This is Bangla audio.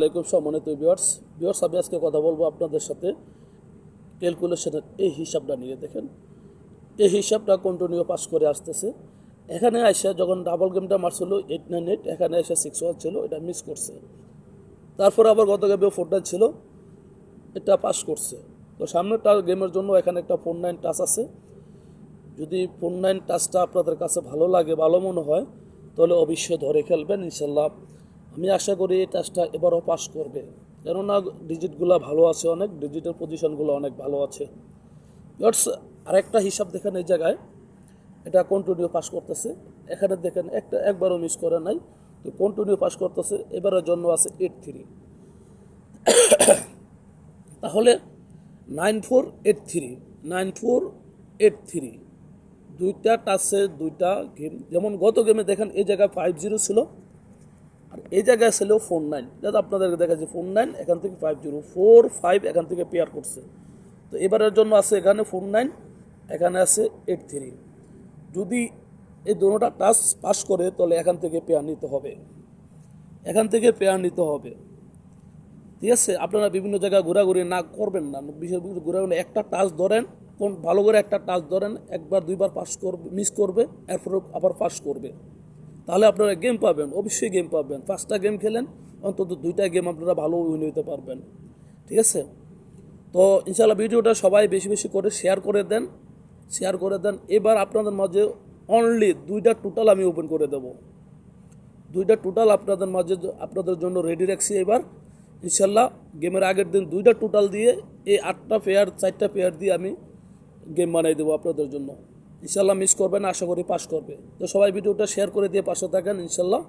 আসসালামাইকুম সম্মানিত ভিউয়ার্স আমি আজকে কথা বলবো আপনাদের সাথে ক্যালকুলেশনের এই হিসাবটা নিয়ে। দেখেন, এই হিসাবটা কন্টিনিউ পাস করে আসতেছে। এখানে আইসা যখন ডাবল গেমটা মারছিল 898, এখানে এসে 61 ছিল, এটা মিস করছে। তারপর আবার গত গেমে 49 ছিল, এটা পাস করছে। তো সামনেটা গেমের জন্য এখানে একটা 49 টাচ আছে। যদি 49 টাচটা আপনাদের কাছে ভালো লাগে, ভালো মনে হয়, তাহলে অবশ্যই ধরে খেলবেন ইনশাল্লাহ। আমি আশা করি এই টাচটা এবারও পাস করবে, কেননা ডিজিটগুলো ভালো আছে, অনেক ডিজিটের পজিশনগুলো অনেক ভালো আছে। আরেকটা হিসাব দেখেন, এই জায়গায় এটা কন্টিনিউ পাস করতেছে। এখানে দেখেন একবারও মিস করে নাই, তো কন্টিনিউ পাস করতেছে। এবারের জন্য আছে 83, তাহলে 9483 দুইটা টাচে দুইটা গেম। যেমন গত গেমে দেখেন এই জায়গায় 50 ছিল, আর এই জায়গায় ছিল 49। যাতে আপনাদেরকে দেখা যায় 49 এখান থেকে 50, 45 এখান থেকে পেয়ার করছে। তো এবারের জন্য আছে এখানে 49, এখানে আছে 83। যদি এই দুটোটা টাচ পাস করে তাহলে এখান থেকে পেয়ার নিতে হবে, ঠিক আছে। আপনারা বিভিন্ন জায়গায় ঘোরাঘুরি না করবেন না, বিশেষ ঘোরাঘুরি একটা টাচ ধরেন, কোন ভালো করে একটা টাচ ধরেন, একবার দুইবার পাস করবে, মিস করবে, এরপর আবার পাস করবে, তাহলে আপনারা গেম পাবেন, অবশ্যই গেম পাবেন। 5টা গেম খেলেন, অন্তত 2টা গেম আপনারা ভালো উইন হইতে পারবেন, ঠিক আছে। তো ইনশাআল্লাহ ভিডিওটা সবাই বেশি বেশি করে শেয়ার করে দেন। এবার আপনাদের মাঝে অনলি 2টা টোটাল আমি ওপেন করে দেব, 2টা টোটাল আপনাদের মাঝে আপনাদের জন্য রেডি রাখছি। এবার ইনশাল্লাহ গেমের আগের দিন 2টা টোটাল দিয়ে এই 8টা পেয়ার 4টা পেয়ার দিয়ে আমি গেম বানাই দেবো আপনাদের জন্য। ইনশাল্লাহ মিস করবেন, আশা করি পাস করবে। তো সবাই ভিডিওটা শেয়ার করে দিয়ে পাশে থাকেন ইনশাল্লাহ।